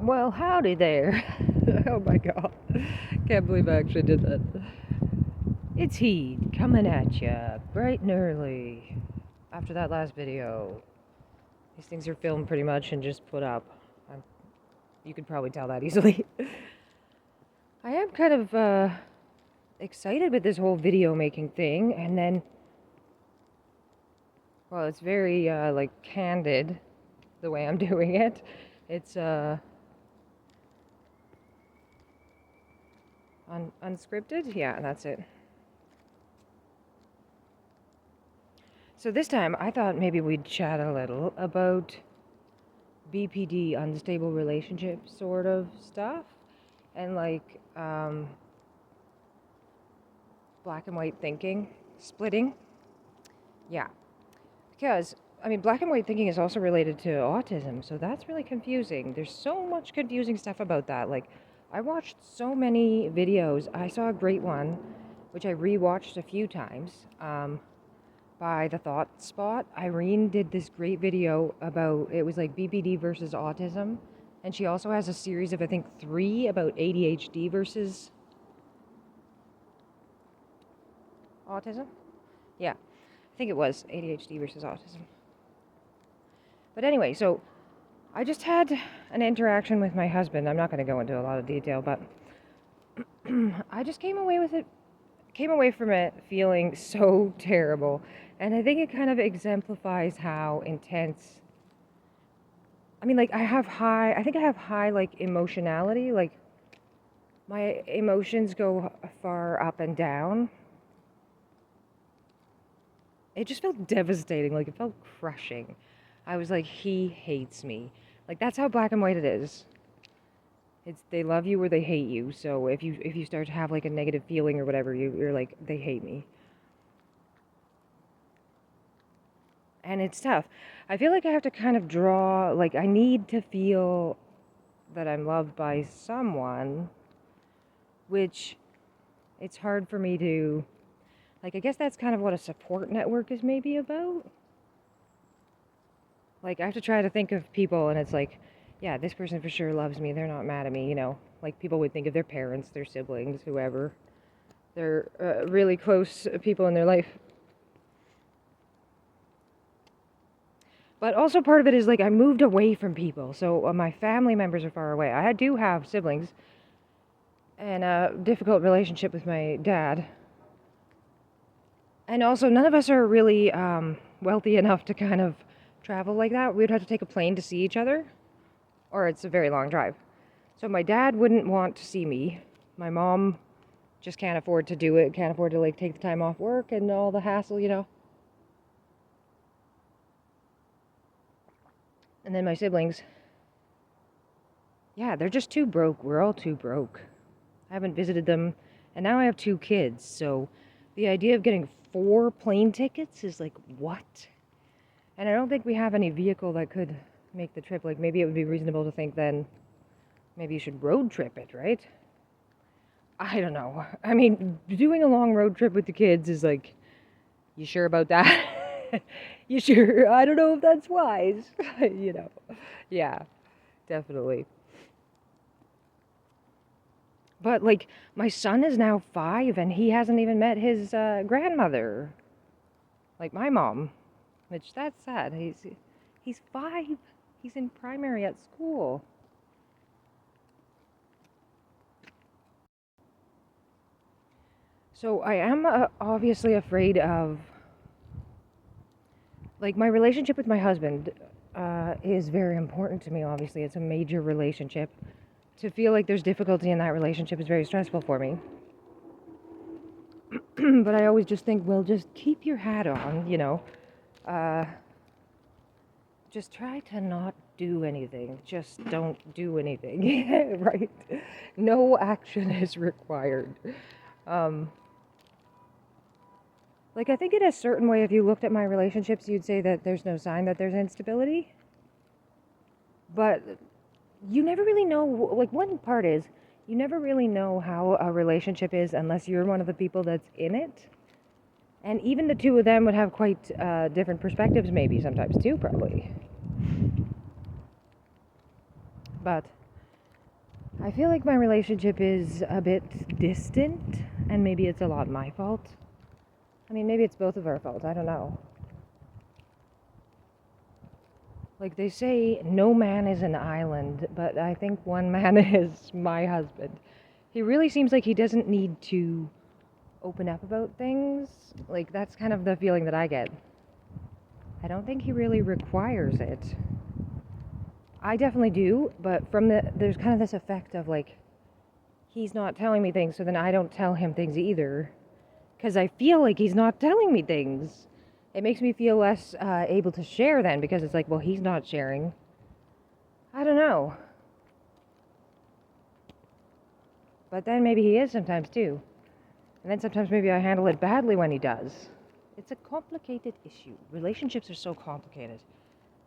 Well, howdy there. Oh my god. Can't believe I actually did that. It's Heed coming at ya bright and early. After that last video. These things are filmed pretty much and just put up. You could probably tell that easily. I am kind of excited with this whole video making thing, and then, well, it's very like candid the way I'm doing it. It's unscripted? Yeah, that's it. So this time, I thought maybe we'd chat a little about BPD, unstable relationship sort of stuff, and like black and white thinking, splitting. Yeah, because I mean, black and white thinking is also related to autism, so that's really confusing. There's so much confusing stuff about that. Like, I watched so many videos. I saw a great one, which I rewatched a few times. By the Thought Spot. Irene did this great video about, it was like BPD versus autism, and she also has a series of, I think, 3 about ADHD versus autism. Yeah, I think it was ADHD versus autism. But anyway, so I just had an interaction with my husband. I'm not going to go into a lot of detail, but I just came away from it feeling so terrible. And I think it kind of exemplifies how intense. I mean, like, I think I have high, like, emotionality. Like, my emotions go far up and down. It just felt devastating. Like, it felt crushing. I was like, he hates me. Like, that's how black and white it is. They love you or they hate you. So if you start to have, like, a negative feeling or whatever, you're like, they hate me. And it's tough. I feel like I have to kind of draw, like, I need to feel that I'm loved by someone, which it's hard for me to, like, I guess that's kind of what a support network is maybe about. Like, I have to try to think of people, and it's like, yeah, this person for sure loves me. They're not mad at me, you know. Like, people would think of their parents, their siblings, whoever. They're really close people in their life. But also part of it is, like, I moved away from people. So my family members are far away. I do have siblings and a difficult relationship with my dad. And also, none of us are really wealthy enough to kind of travel like that. We would have to take a plane to see each other, or it's a very long drive. So my dad wouldn't want to see me. My mom just can't afford to do it, can't afford to, like, take the time off work and all the hassle, you know. And then my siblings, yeah, they're just too broke. We're all too broke. I haven't visited them, and now I have 2 kids, so the idea of getting 4 plane tickets is like, what? And I don't think we have any vehicle that could make the trip. Like, maybe it would be reasonable to think then maybe you should road trip it, right? I don't know. I mean, doing a long road trip with the kids is like, you sure about that? You sure? I don't know if that's wise. You know. Yeah, definitely. But, like, my son is now 5 and he hasn't even met his grandmother. Like my mom. Which, that's sad. He's 5. He's in primary at school. So I am obviously afraid of, like, my relationship with my husband is very important to me, obviously. It's a major relationship. To feel like there's difficulty in that relationship is very stressful for me. But I always just think, well, just keep your hat on, you know. Just try to not do anything. Just don't do anything, right? No action is required. Like, I think in a certain way, if you looked at my relationships, you'd say that there's no sign that there's instability. But you never really know, like, one part is, you never really know how a relationship is unless you're one of the people that's in it. And even the 2 of them would have quite different perspectives, maybe sometimes too, probably. But I feel like my relationship is a bit distant, and maybe it's a lot my fault. I mean, maybe it's both of our fault. I don't know. Like they say, no man is an island, but I think one man is my husband. He really seems like he doesn't need to open up about things. Like, that's kind of the feeling that I get. I don't think he really requires it. I definitely do, but there's kind of this effect of like, he's not telling me things, so then I don't tell him things either. Because I feel like he's not telling me things. It makes me feel less able to share then, because it's like, well, he's not sharing. I don't know. But then maybe he is sometimes too. And then sometimes maybe I handle it badly when he does. It's a complicated issue. Relationships are so complicated.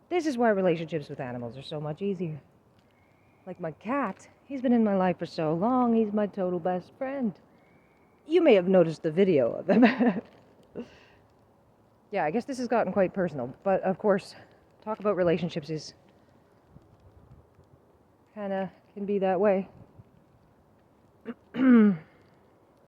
This is why relationships with animals are so much easier. Like my cat, he's been in my life for so long, he's my total best friend. You may have noticed the video of him. Yeah, I guess this has gotten quite personal, but of course, talk about relationships is kinda can be that way.